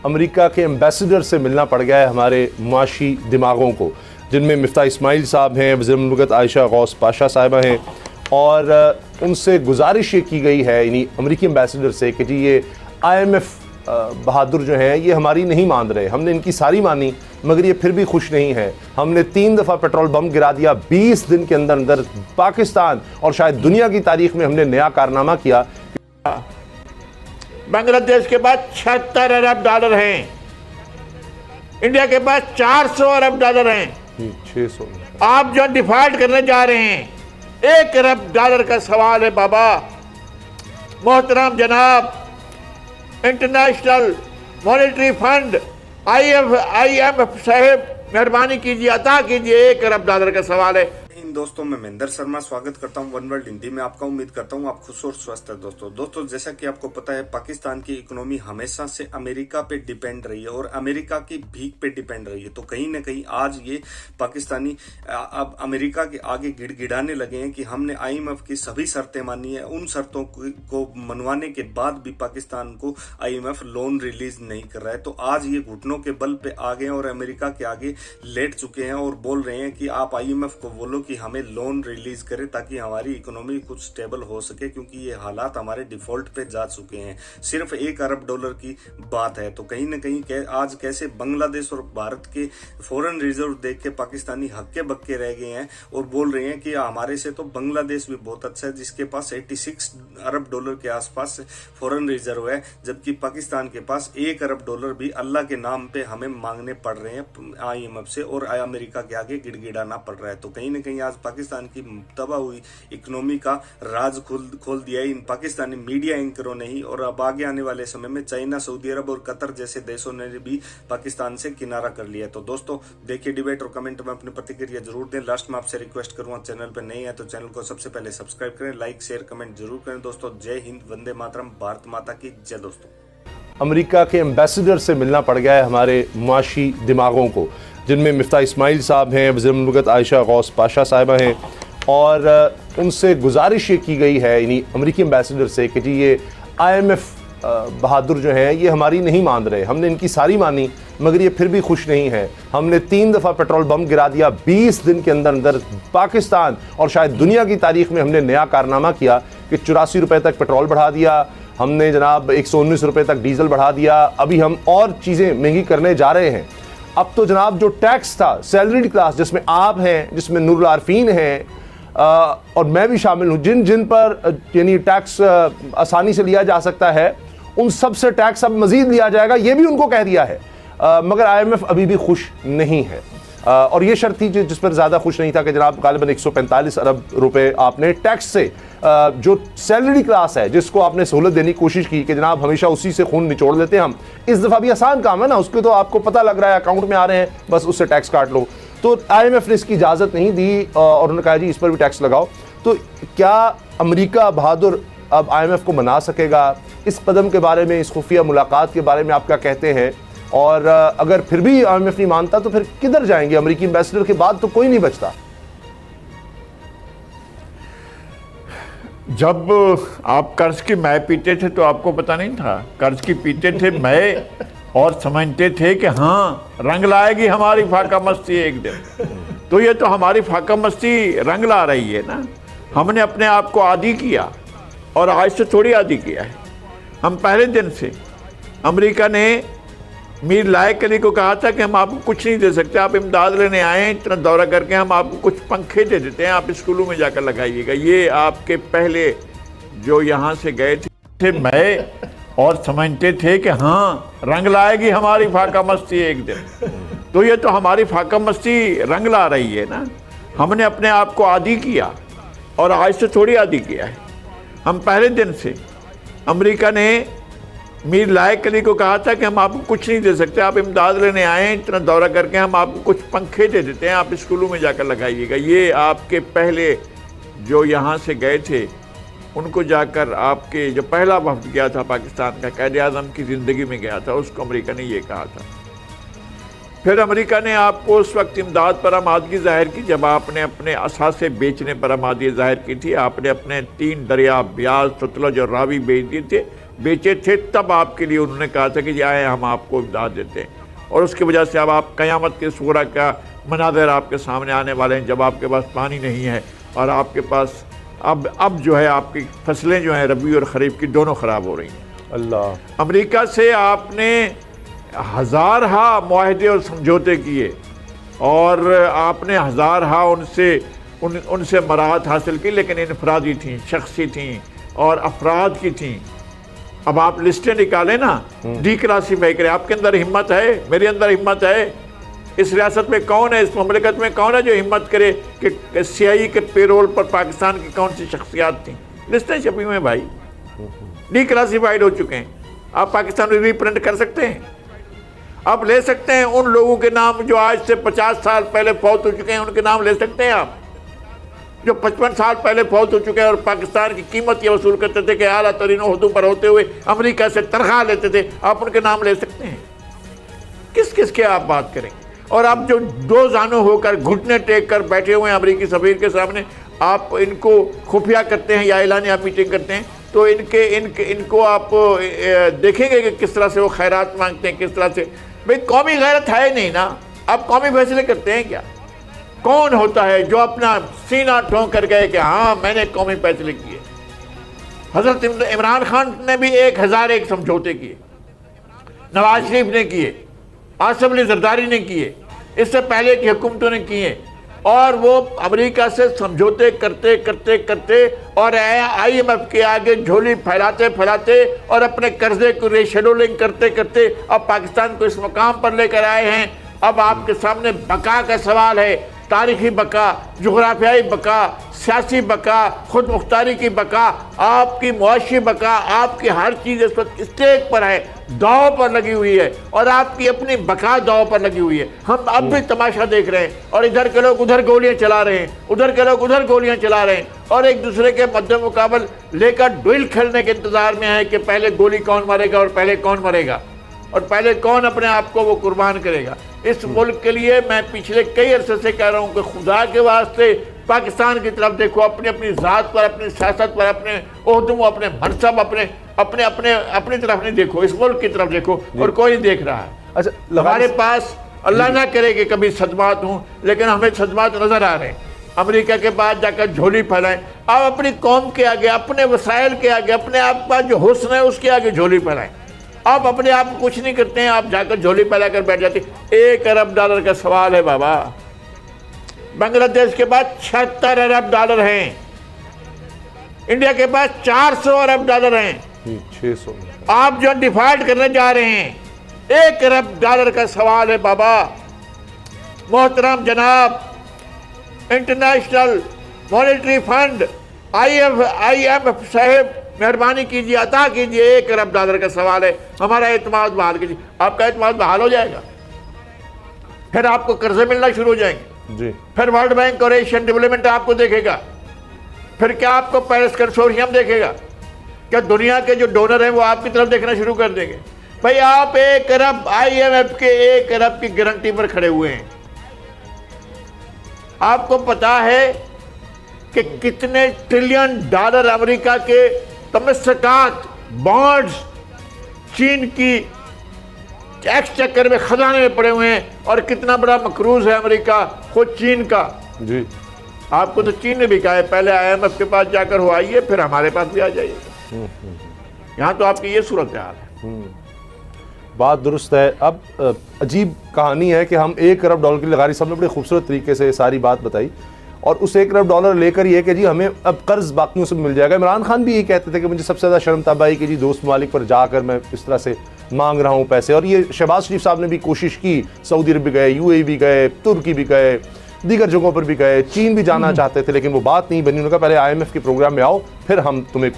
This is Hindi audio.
अमेरिका के एम्बेसडर से मिलना पड़ गया है हमारे मुआशी दिमागों को, जिनमें मिफ्ता इस्माइल साहब हैं, वज़ीर मुमलिकत आयशा गौस पाशा साहिबा हैं, और उनसे गुजारिश ये की गई है इन्हीं अमेरिकी एम्बेसडर से कि जी ये IMF बहादुर जो हैं ये हमारी नहीं मान रहे। हमने इनकी सारी मानी मगर ये फिर भी खुश नहीं है। हमने 3 दफ़ा पेट्रोल बम गिरा दिया 20 दिन के अंदर अंदर। पाकिस्तान और शायद दुनिया की तारीख में हमने नया कारनामा किया। बांग्लादेश के पास 76 अरब डॉलर हैं, इंडिया के पास 400 अरब डॉलर हैं। 600 आप जो डिफॉल्ट करने जा रहे हैं, 1 अरब डॉलर का सवाल है बाबा। मोहतरम जनाब, इंटरनेशनल मॉनेटरी फंड IMF साहेब, मेहरबानी कीजिए, अता कीजिए, 1 अरब डॉलर का सवाल है। इन दोस्तों, मैं महेंद्र शर्मा स्वागत करता हूं वन वर्ल्ड हिंदी में आपका। उम्मीद करता हूं आप खुश और स्वस्थ है। दोस्तों जैसा कि आपको पता है, पाकिस्तान की इकोनॉमी हमेशा से अमेरिका पे डिपेंड रही है और अमेरिका की भीख पे डिपेंड रही है। तो कहीं ना कहीं आज ये पाकिस्तानी अब अमेरिका के आगे गिड़गिड़ाने लगे हैं कि हमने IMF की सभी शर्तें मानी है। उन शर्तों को मनवाने के बाद भी पाकिस्तान को IMF लोन रिलीज नहीं कर रहा है। तो आज ये घुटनों के बल पे आ गए और अमेरिका के आगे लेट चुके हैं और बोल रहे हैं कि आप IMF को बोलो कि हमें लोन रिलीज करे ताकि हमारी इकोनॉमी कुछ स्टेबल हो सके, क्योंकि ये हालात हमारे डिफॉल्ट पे जा चुके हैं। सिर्फ 1 अरब डॉलर की बात है। तो कहीं ना कहीं आज कैसे बांग्लादेश और भारत के फॉरेन रिजर्व देख के पाकिस्तानी हक्के बक्के रह गए हैं और बोल रहे हैं कि हमारे से तो बांग्लादेश भी बहुत अच्छा है, जिसके पास 86 अरब डॉलर के आसपास फॉरेन रिजर्व है, जबकि पाकिस्तान के पास 1 अरब डॉलर भी अल्लाह के नाम पे हमें मांगने पड़ रहे हैं IMF से और अमेरिका के आगे गिड़गिड़ाना पड़ रहा है। तो कहीं ना कहीं आज पाकिस्तान की तबाह हुई इकोनॉमी का राज खोल दिया है इन पाकिस्तानी मीडिया एंकरों ने ही। और अब आगे आने वाले समय में चाइना, सऊदी अरब और कतर जैसे देशों ने भी पाकिस्तान से किनारा कर लिया है। तो दोस्तों देखिए डिबेट और कमेंट में अपनी प्रतिक्रिया जरूर दें। लास्ट में आपसे रिक्वेस्ट करूंगा, चैनल पर नए हैं तो चैनल को सबसे पहले सब्सक्राइब करें, लाइक शेयर कमेंट जरूर करें। दोस्तों जय हिंद, वंदे मातरम, भारत माता की जय। दोस्तों अमेरिका के एम्बेसडर से मिलना पड़ गया है हमारे मुआशी दिमागों को, जिनमें मिफ्ता इस्माइल साहब हैं, वज़ीर मुमलिकत आयशा गौस पाशा साहिबा हैं, और उनसे गुजारिश ये की गई है इन्हीं अमेरिकी एम्बेसडर से कि जी ये IMF बहादुर जो हैं ये हमारी नहीं मान रहे। हमने इनकी सारी मानी मगर ये फिर भी खुश नहीं है। हमने 3 दफ़ा पेट्रोल बम गिरा दिया 20 दिन के अंदर अंदर। पाकिस्तान और शायद दुनिया की तारीख में हमने नया कारनामा किया कि 84 रुपये तक पेट्रोल बढ़ा दिया हमने, जनाब 119 रुपये तक डीजल बढ़ा दिया। अभी हम और चीज़ें महंगी करने जा रहे हैं। अब तो जनाब जो टैक्स था सैलरीड क्लास, जिसमें आप हैं, जिसमें नूरुल आरफीन हैं और मैं भी शामिल हूँ, जिन जिन पर यानी टैक्स आसानी से लिया जा सकता है, उन सब से टैक्स अब मज़ीद लिया जाएगा, ये भी उनको कह दिया है। मगर IMF अभी भी खुश नहीं है। और ये शर्त थी जिस पर ज़्यादा खुश नहीं था कि जनाब गालिबन 145 अरब रुपए आपने टैक्स से जो सैलरी क्लास है जिसको आपने सहूलत देने की कोशिश की कि जनाब हमेशा उसी से खून निचोड़ लेते हैं हम, इस दफ़ा भी आसान काम है ना, उसके तो आपको पता लग रहा है अकाउंट में आ रहे हैं, बस उससे टैक्स काट लो। तो IMF ने इसकी इजाज़त नहीं दी और उन्होंने कहा जी इस पर भी टैक्स लगाओ। तो क्या अमेरिका बहादुर अब IMF को मना सकेगा? इस कदम के बारे में, इस खुफिया मुलाकात के बारे में आप क्या कहते हैं? और अगर फिर भी IMF नहीं मानता तो फिर किधर जाएंगे? अमेरिकी एम्बेसडर के बाद तो कोई नहीं बचता। जब आप कर्ज की मै पीते थे तो आपको पता नहीं था, कर्ज की पीते थे मै और समझते थे कि हाँ रंग लाएगी हमारी फाका मस्ती एक दिन। तो ये तो हमारी फाका मस्ती रंग ला रही है ना। हमने अपने आप को आदी किया और आज से थोड़ी आदी किया है। हम पहले दिन से, अमेरिका ने मीर लायक अली को कहा था कि हम आपको कुछ नहीं दे सकते, आप इमदाद लेने आए हैं, इतना दौरा करके हम आपको कुछ पंखे दे देते हैं, आप स्कूलों में जाकर लगाइएगा। ये आपके पहले जो यहाँ से गए थे मैं और समझते थे कि हाँ रंग लाएगी हमारी फाका मस्ती एक दिन। तो ये तो हमारी फाका मस्ती रंग ला रही है ना। हमने अपने आप को आदी किया और आज से थोड़ी आदी किया है। हम पहले दिन से, अमेरिका ने मीर लायक अली को कहा था कि हम आपको कुछ नहीं दे सकते, आप इमदाद लेने आए हैं, इतना दौरा करके हम आपको कुछ पंखे दे देते हैं, आप स्कूलों में जाकर लगाइएगा। ये आपके पहले जो यहाँ से गए थे उनको जाकर, आपके जो पहला वफ्द गया था पाकिस्तान का, कायदे आज़म की ज़िंदगी में गया था, उसको अमेरिका ने ये कहा था। फिर अमेरिका ने आपको उस वक्त इमदाद पर आमादगी ज़ाहिर की जब आपने अपने असासे बेचने पर आमादगी ज़ाहिर की थी। आपने अपने 3 दरिया ब्याज, सतलुज और रावी बेच दिए थे। बेचे थे, तब आपके लिए उन्होंने कहा था कि जी आए हम आपको इमदाद देते हैं। और उसकी वजह से अब आप क़यामत के सूरा का मनाज़र आपके सामने आने वाले हैं, जब आपके पास पानी नहीं है और आपके पास अब जो है आपकी फसलें जो हैं रबी और खरीफ की दोनों ख़राब हो रही हैं। अल्लाह। अमेरिका से आपने हज़ारहा मुआहदे और समझौते किए और आपने हज़ारहा उनसे मराहत हासिल की, लेकिन इनफरादी थी, शख्सी थी और अफराद की थी। अब आप लिस्टें निकालें ना, डीक्लासीफाई करें। आपके अंदर हिम्मत है, मेरे अंदर हिम्मत है। इस रियासत में कौन है, इस ममलिकत में कौन है जो हिम्मत करे कि CIA के पेरोल पर पाकिस्तान की कौन सी शख्सियात थी? लिस्टें छपी हुई हैं भाई, डीक्लासीफाइड हो चुके हैं। आप पाकिस्तान में रीप्रिंट कर सकते हैं। आप ले सकते हैं उन लोगों के नाम जो आज से 50 साल पहले फौत हो चुके हैं, उनके नाम ले सकते हैं आप, जो 55 साल पहले फौत हो चुके हैं और पाकिस्तान की कीमत ये वसूल करते थे कि आला तरीन ओहदों पर होते हुए अमेरिका से तनख्वाह लेते थे। आप उनके नाम ले सकते हैं। किस किस के आप बात करेंगे? और आप जो दो जानों होकर घुटने टेक कर बैठे हुए हैं अमेरिकी सफीर के सामने, आप इनको खुफिया करते हैं या एलानिया मीटिंग करते हैं, तो इनको आप देखेंगे कि किस तरह से वो खैरात मांगते हैं, किस तरह से। भाई कौमी गैरत है नहीं ना, आप कौमी फैसले करते हैं क्या? कौन होता है जो अपना सीना ठोंक कर गए कि हाँ मैंने कौमी फैसले किए? हजरत इमरान खान ने भी 1001 समझौते किए, नवाज शरीफ ने किए, आसिफ अली जरदारी ने किए, इससे पहले की हुकूमतों ने किए। और वो अमेरिका से समझौते करते करते करते और IMF के आगे झोली फैलाते फैलाते और अपने कर्जे को रेशेड्यूलिंग करते करते अब पाकिस्तान को इस मुकाम पर लेकर आए हैं। अब आपके सामने बका का सवाल है, तारीखी बका, जुग्राफियाई बका, सियासी बका, खुद मुख्तारी की बका, आपकी मुआशी बका, आपकी हर चीज़ इस वक्त स्टेक पर है, दाव पर लगी हुई है और आपकी अपनी बका दाव पर लगी हुई है। हम अब भी तमाशा देख रहे हैं और इधर के लोग उधर गोलियां चला रहे हैं, उधर के लोग उधर गोलियां चला रहे हैं और एक दूसरे के मद्दे मुकाबल लेकर ड्रिल खेलने के इंतजार में है कि पहले गोली कौन मारेगा और पहले कौन मरेगा और पहले कौन अपने आप को वो कुर्बान करेगा। इस मुल्क के लिए मैं पिछले कई अरसे से कह रहा हूँ कि खुदा के वास्ते पाकिस्तान की तरफ देखो, अपनी अपनी ज़ात पर, अपनी सियासत पर, अपने ओहदों, अपने मनसब, अपनी तरफ नहीं देखो, इस मुल्क की तरफ देखो और कोई नहीं देख रहा है। अच्छा, हमारे पास अल्लाह ना करे कि कभी सदमात हूँ, लेकिन हमें सदमात नजर आ रहे हैं। अमेरिका के बाद जाकर झोली फैलाएं, आप अपनी कौम के आगे, अपने वसाइल के आगे, अपने आप का जो हुस्न है उसके आगे झोली फैलाएं। आप अपने आप को कुछ नहीं करते हैं, आप जाकर झोली फैला कर बैठ जाते हैं। $1 अरब का सवाल है बाबा। बांग्लादेश के पास $76 अरब हैं, इंडिया के पास $400 अरब हैं, 600। आप जो डिफॉल्ट करने जा रहे हैं, $1 अरब का सवाल है बाबा। मोहतरम जनाब, इंटरनेशनल मॉनेटरी फंड IMF साहब, मेहरबानी कीजिए, अता कीजिए, $1 अरब का सवाल है, हमारा एतमाद बहाल कीजिए। आपका एतमाद बहाल हो जाएगा, फिर आपको कर्जे मिलना शुरू हो जाएंगे जी। फिर वर्ल्ड बैंक और एशियन डेवलपमेंट आपको देखेगा, फिर क्या आपको पेरिस कंसोर्शियम देखेगा, क्या दुनिया के जो डोनर हैं वो आपकी तरफ देखना शुरू कर देंगे। भाई आप 1 अरब IMF के 1 अरब की गारंटी पर खड़े हुए हैं। आपको पता है कि कितने $ट्रिलियन अमेरिका के तमस्सकात, बॉन्ड्स चीन की टैक्स चक्कर में खजाने में पड़े हुए हैं और कितना बड़ा मकरूज है अमेरिका खुद चीन का जी। आपको तो चीन ने भी कहा है पहले IMF के पास जाकर हो आइए, फिर हमारे पास भी आ जाइए। यहाँ तो आपकी ये सूरत हाल है। बात दुरुस्त है। अब अजीब कहानी है कि हम $1 अरब की लगारी, सबने बड़े खूबसूरत तरीके से सारी बात बताई और उस $1 अरब लेकर ये कि जी हमें अब कर्ज बाकियों से मिल जाएगा। इमरान खान भी यही कहते थे कि मुझे सबसे ज़्यादा शर्म तब आई कि जी दोस्त ममालिक पर जाकर मैं इस तरह से मांग रहा हूँ पैसे। और ये शहबाज शरीफ साहब ने भी कोशिश की, सऊदी अरब भी गए, UAE भी गए, तुर्की भी गए, दीगर जगहों पर भी गए, चीन भी जाना चाहते थे, लेकिन वो बात नहीं बनी। उन्होंने कहा पहले IMF के प्रोग्राम में आओ, फिर हम तुम्हें